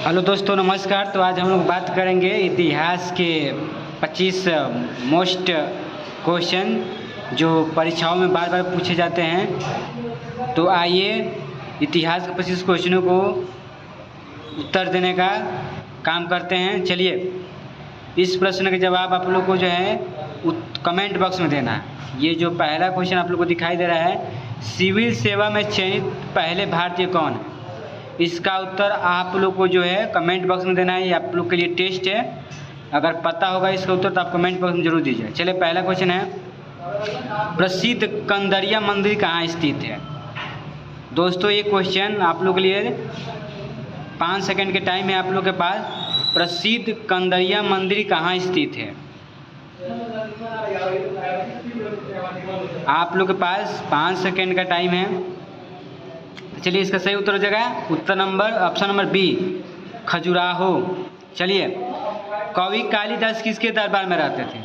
Hello दोस्तों, नमस्कार। तो आज हम लोग बात करेंगे इतिहास के 25 मोस्ट क्वेश्चन जो परीक्षाओं में बार बार पूछे जाते हैं। तो आइए इतिहास के 25 क्वेश्चनों को उत्तर देने का काम करते हैं। चलिए, इस प्रश्न का जवाब आप लोग को जो है कमेंट बॉक्स में देना है। ये जो पहला क्वेश्चन आप लोग को दिखाई दे रहा है, सिविल सेवा में चयनित पहले भारतीय कौन है, इसका उत्तर आप लोग को जो है कमेंट बॉक्स में देना है। ये आप लोग के लिए टेस्ट है। अगर पता होगा इसका उत्तर तो आप कमेंट बॉक्स में जरूर दीजिए। चलिए, पहला क्वेश्चन है, प्रसिद्ध कंदरिया मंदिर कहाँ स्थित है। दोस्तों, ये क्वेश्चन आप लोग के लिए 5 सेकंड के टाइम है आप लोग के पास। प्रसिद्ध कंदरिया मंदिर कहाँ स्थित है, आप लोग के पास 5 सेकंड का टाइम है। चलिए, इसका सही उत्तर हो जाएगा ऑप्शन नंबर बी, खजुराहो। चलिए, कवि कालिदास किसके दरबार में रहते थे।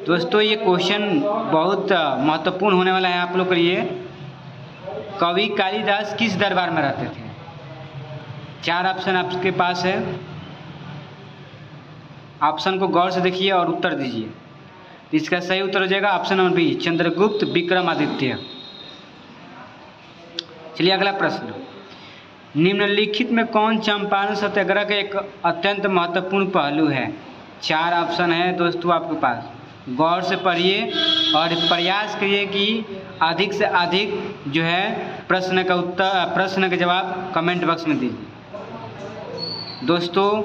दोस्तों, ये क्वेश्चन बहुत महत्वपूर्ण होने वाला है आप लोग के लिए। कवि कालिदास किस दरबार में रहते थे। 4 ऑप्शन आपके पास है। ऑप्शन को गौर से देखिए और उत्तर दीजिए। इसका सही उत्तर हो जाएगा option number B, Chandragupta Vikramaditya. चलिए, अगला प्रश्न, निम्नलिखित में कौन चंपारण सत्याग्रह का एक अत्यंत महत्वपूर्ण पहलू है। 4 ऑप्शन है दोस्तों आपके पास। गौर से पढ़िए और प्रयास करिए कि अधिक से अधिक जो है प्रश्न का जवाब कमेंट बॉक्स में दीजिए। दोस्तों,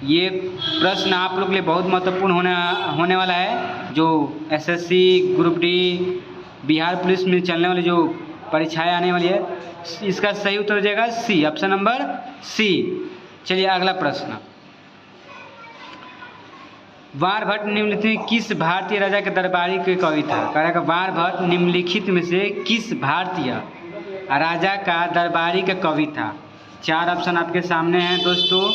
ये प्रश्न आप लोग के लिए बहुत महत्वपूर्ण होने वाला है। जो SSC, group D, Bihar police में चलने वाली जो परीक्षाएं आने वाली है, इसका सही उत्तर हो जाएगा सी, ऑप्शन नंबर सी। चलिए, अगला प्रश्न, वारभट्ट निम्नलिखित में किस भारतीय राजा के दरबारी के कवि था। कहेगा वारभट्ट निम्नलिखित में से किस भारतीय राजा का दरबारी का कवि था। 4 ऑप्शन आपके सामने हैं दोस्तों,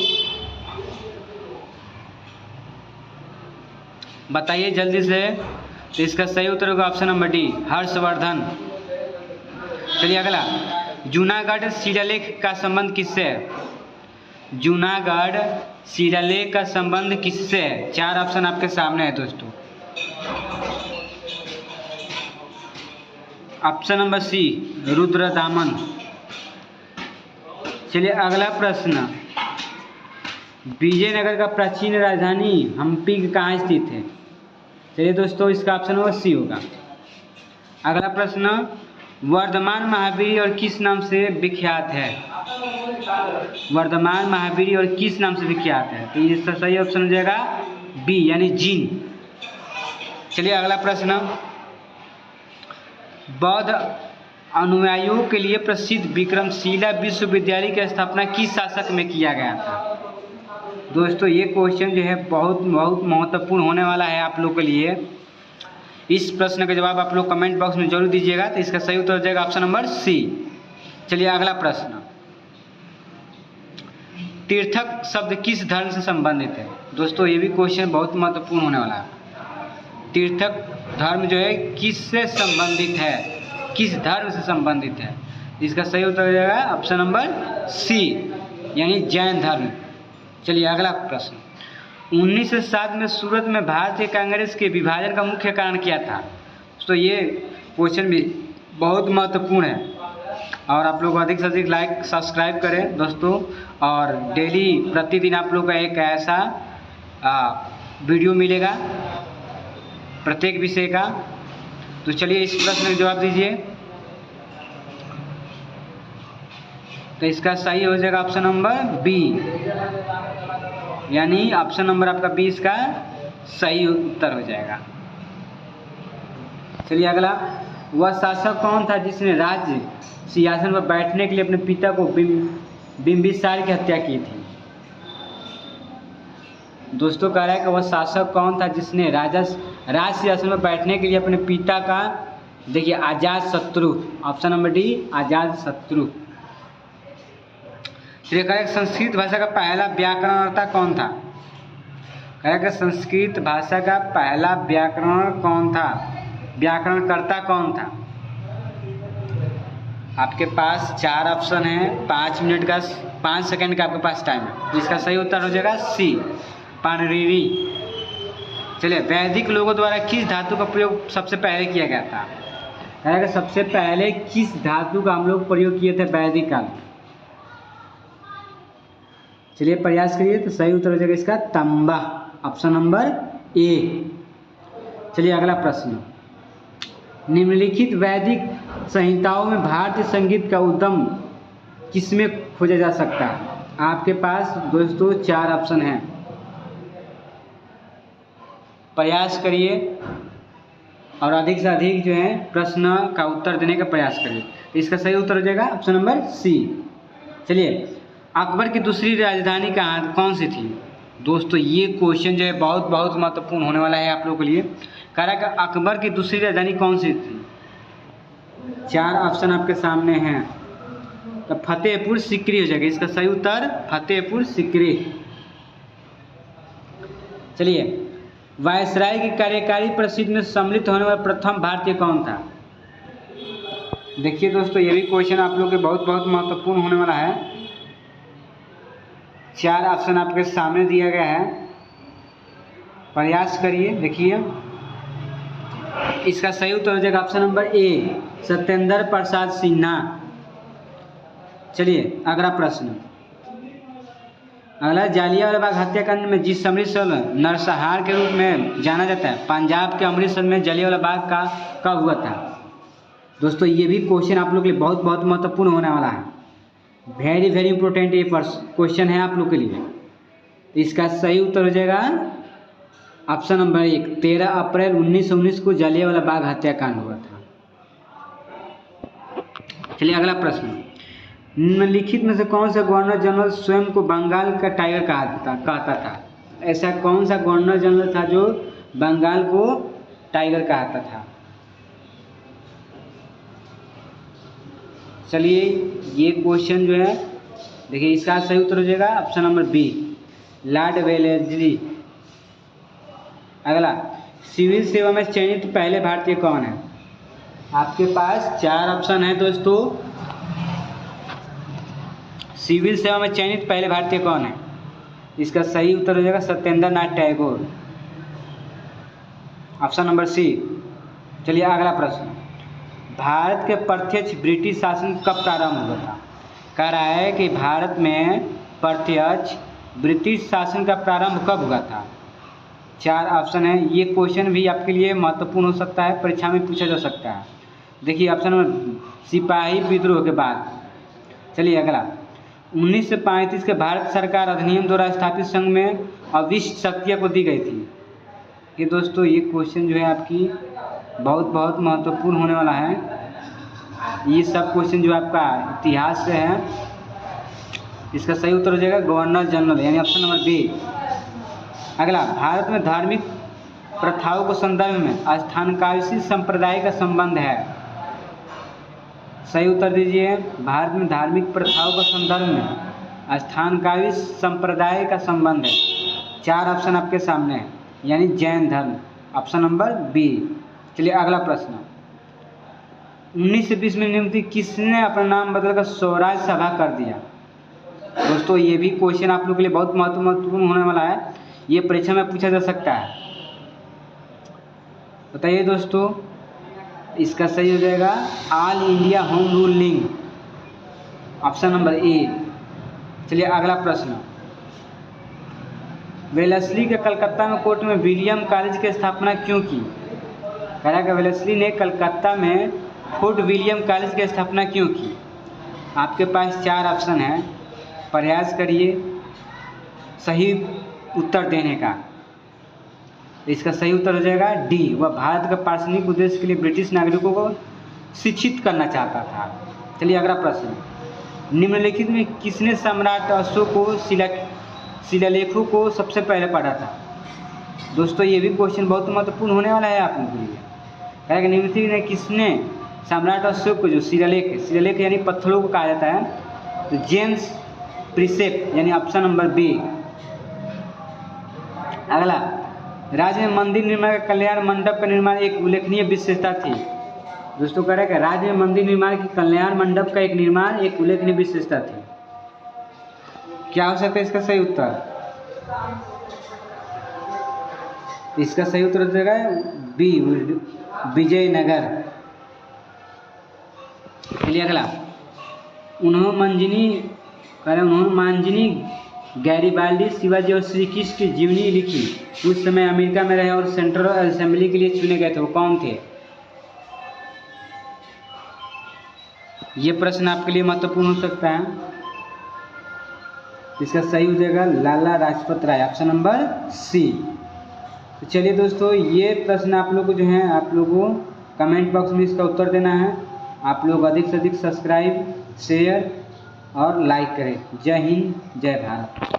बताइए जल्दी से। तो इसका सही उत्तर होगा ऑप्शन नंबर डी, हर्षवर्धन। चलिए, अगला, जूनागढ़ शिलालेख का संबंध किससे है। जूनागढ़ शिलालेख का संबंध किससे है। 4 ऑप्शन आपके सामने है दोस्तों। Option number C, Rudradaman. चलिए, अगला प्रश्न, विजयनगर का प्राचीन राजधानी हम्पी कहाँ स्थित है। चलिए दोस्तों, इसका ऑप्शन नंबर सी होगा। अगला प्रश्न, वर्धमान महावीर और किस नाम से विख्यात है। वर्धमान महावीर और किस नाम से विख्यात है। तो इसका सही ऑप्शन हो जाएगा बी, यानी जीन। चलिए, अगला प्रश्न, बौद्ध अनुयायियों के लिए प्रसिद्ध विक्रमशिला विश्वविद्यालय की स्थापना किस शासक में किया गया था। दोस्तों, ये क्वेश्चन जो है बहुत महत्वपूर्ण होने वाला है आप लोग के लिए। इस प्रश्न का जवाब आप लोग कमेंट बॉक्स में जरूर दीजिएगा। तो इसका सही उत्तर हो जाएगा ऑप्शन नंबर सी। चलिए, अगला प्रश्न, तीर्थक शब्द किस धर्म से संबंधित है। दोस्तों, ये भी क्वेश्चन बहुत महत्वपूर्ण होने वाला है। तीर्थक धर्म जो है किससे संबंधित है, किस धर्म से संबंधित है। इसका सही उत्तर हो जाएगा ऑप्शन नंबर सी, यानी जैन धर्म। चलिए, अगला प्रश्न, 1907 में सूरत में भारतीय कांग्रेस के विभाजन का मुख्य कारण क्या था। तो ये क्वेश्चन भी बहुत महत्वपूर्ण है और आप लोग अधिक से अधिक लाइक सब्सक्राइब करें दोस्तों। और डेली प्रतिदिन आप लोग का एक ऐसा वीडियो मिलेगा प्रत्येक विषय का। तो चलिए, इस प्रश्न का जवाब दीजिए। तो इसका सही हो जाएगा ऑप्शन नंबर बी, यानी ऑप्शन नंबर आपका 20 का सही उत्तर हो जाएगा। चलिए, अगला, वह शासक कौन था जिसने राज्य सिंहासन पर बैठने के लिए अपने पिता को बिंबिसार की हत्या की थी। दोस्तों, कह रहा है कि वह शासक कौन था जिसने राज सिंहासन पर बैठने के लिए अपने पिता का, देखिए, Ajatashatru, option number D, Ajatashatru. चलिए, करेक्ट, संस्कृत भाषा का पहला व्याकरणकर्ता कौन था। करेक्ट, संस्कृत भाषा का पहला व्याकरणकर्ता कौन था। आपके पास 4 ऑप्शन हैं, 5 मिनट का 5 सेकंड का आपके पास टाइम है। तो इसका सही उत्तर हो जाएगा सी, पानरीरी। चलिए, वैदिक लोगों द्वारा किस धातु का प्रयोग सबसे पहले किया गया था? कहेगा सबसे पहले किस धातु का हम लोग प्रयोग किए थे वैदिक काल में? चलिए प्रयास करिए। तो सही उत्तर हो जाएगा इसका तांबा, ऑप्शन नंबर ए। चलिए अगला प्रश्न, निम्नलिखित वैदिक संहिताओं में भारतीय संगीत का उद्गम किसमें खोजा जा सकता है? आपके पास दोस्तों 4 ऑप्शन हैं, प्रयास करिए और अधिक से अधिक जो है प्रश्न का उत्तर देने का प्रयास करिए। इसका सही उत्तर हो जाएगा ऑप्शन नंबर सी। चलिए, अकबर की दूसरी राजधानी कौन सी थी? दोस्तों ये क्वेश्चन जो है बहुत बहुत महत्वपूर्ण होने वाला है आप लोगों के लिए। कह रहा है कि अकबर की दूसरी राजधानी कौन सी थी? 4 ऑप्शन आपके सामने हैं। तो फतेहपुर सीकरी हो जाएगा। इसका सही उत्तर फतेहपुर सीकरी। चलिए, वायसराय की कार्यकारी परिषद में सम्मिलित होने वाला प्रथम भारतीय कौन था? देखिए दोस्तों, ये भी क्वेश्चन आप लोगों के बहुत बहुत महत्वपूर्ण होने वाला है। 4 ऑप्शन आपके सामने दिया गया है, प्रयास करिए। देखिए, इसका सही उत्तर हो जाएगा option number A, Satyendra Prasad Sinha. चलिए अगला प्रश्न, अगला, जालियांवाला बाग हत्याकांड में जिस अमृतसर नरसंहार के रूप में जाना जाता है, पंजाब के अमृतसर में जालियांवाला बाग का कब हुआ था? दोस्तों ये भी क्वेश्चन आप लोग के लिए बहुत बहुत महत्वपूर्ण होने वाला है। वेरी वेरी इंपॉर्टेंट ये क्वेश्चन है आप लोग के लिए। इसका सही उत्तर हो जाएगा ऑप्शन नंबर 1, 13 अप्रैल 1919 को जालियांवाला बाग हत्याकांड हुआ था। चलिए अगला प्रश्न, निम्नलिखित में से कौन सा गवर्नर जनरल स्वयं को बंगाल का टाइगर कहता था? ऐसा कौन सा गवर्नर जनरल था जो बंगाल को टाइगर कहता था? चलिए ये क्वेश्चन जो है, देखिए इसका सही उत्तर हो जाएगा option number B, Lord Wellesley. अगला, सिविल सेवा में चयनित पहले भारतीय कौन है? आपके पास 4 ऑप्शन है दोस्तों। सिविल सेवा में चयनित पहले भारतीय कौन है? इसका सही उत्तर हो जाएगा सत्येंद्र नाथ टैगोर, ऑप्शन नंबर सी। चलिए अगला प्रश्न, भारत के प्रत्यक्ष ब्रिटिश शासन कब प्रारंभ हुआ था? कह रहा है कि भारत में प्रत्यक्ष ब्रिटिश शासन का प्रारंभ कब हुआ था? 4 ऑप्शन है। ये क्वेश्चन भी आपके लिए महत्वपूर्ण हो सकता है, परीक्षा में पूछा जा सकता है। देखिए ऑप्शन नंबर, सिपाही विद्रोह के बाद। चलिए अगला, 1935 के भारत सरकार अधिनियम द्वारा स्थापित संघ में अविष्ट शक्तियाँ को दी गई थी। ये दोस्तों ये क्वेश्चन जो है आपकी बहुत बहुत महत्वपूर्ण होने वाला है। ये सब क्वेश्चन जो आपका इतिहास से है। इसका सही उत्तर हो जाएगा गवर्नर जनरल, यानी ऑप्शन नंबर बी। अगला, भारत में धार्मिक प्रथाओं के संदर्भ में स्थानकाविशी संप्रदाय का संबंध है। सही उत्तर दीजिए। भारत में धार्मिक प्रथाओं के संदर्भ में स्थानकाविश संप्रदाय का संबंध है। 4 ऑप्शन आपके सामने है, यानी जैन धर्म, ऑप्शन नंबर बी। चलिए अगला प्रश्न, 1920 में निम्नलिखित किसने अपना नाम बदलकर स्वराज सभा कर दिया? दोस्तों ये भी क्वेश्चन आप लोग के लिए बहुत महत्वपूर्ण होने वाला है। ये परीक्षा में पूछा जा सकता है। बताइए दोस्तों, इसका सही हो जाएगा all India home rule league, option number A. चलिए अगला प्रश्न, वेलेस्ली के कलकत्ता में कोर्ट में विलियम कॉलेज की स्थापना क्यों की? कह रहा है कि वेलेस्ली ने कलकत्ता में फोर्ट विलियम कॉलेज की स्थापना क्यों की? आपके पास 4 ऑप्शन है, प्रयास करिए सही उत्तर देने का। इसका सही उत्तर हो जाएगा डी, वह भारत के प्रशासनिक उद्देश्य के लिए ब्रिटिश नागरिकों को शिक्षित करना चाहता था। चलिए अगला प्रश्न, निम्नलिखित में किसने सम्राट अशोक को शिलालेखों को सबसे पहले पढ़ा था? दोस्तों ये भी क्वेश्चन बहुत महत्वपूर्ण होने वाला है आप लोगों के लिए। कह कि निम्नलिखित में किसने सम्राट अशोक को जो शिलालेख यानी पत्थरों को कहा जाता है, तो जेम्स प्रिसेप, यानी ऑप्शन नंबर बी। अगला, राज्य में मंदिर निर्माण का कल्याण मंडप का निर्माण एक उल्लेखनीय विशेषता थी। दोस्तों कह राज्य में मंदिर निर्माण की कल्याण मंडप का एक निर्माण एक उल्लेखनीय विशेषता थी। क्या हो सकता है इसका सही उत्तर? इसका सही उत्तर हो जाएगा बी, विजयनगर। चलिए अगला, उन्होंने मांजिनी गैरिबाल्डी शिवाजी और श्री कृष्ण की जीवनी लिखी, उस समय अमेरिका में रहे और सेंट्रल असेंबली के लिए चुने गए थे, वो कौन थे? ये प्रश्न आपके लिए महत्वपूर्ण हो सकता है। इसका सही हो जाएगा लाला लाजपत राय, ऑप्शन नंबर सी। तो चलिए दोस्तों, ये प्रश्न आप लोग को जो है, आप लोगों को कमेंट बॉक्स में इसका उत्तर देना है। आप लोग अधिक से अधिक सब्सक्राइब, शेयर और लाइक करें। जय हिंद, जय भारत।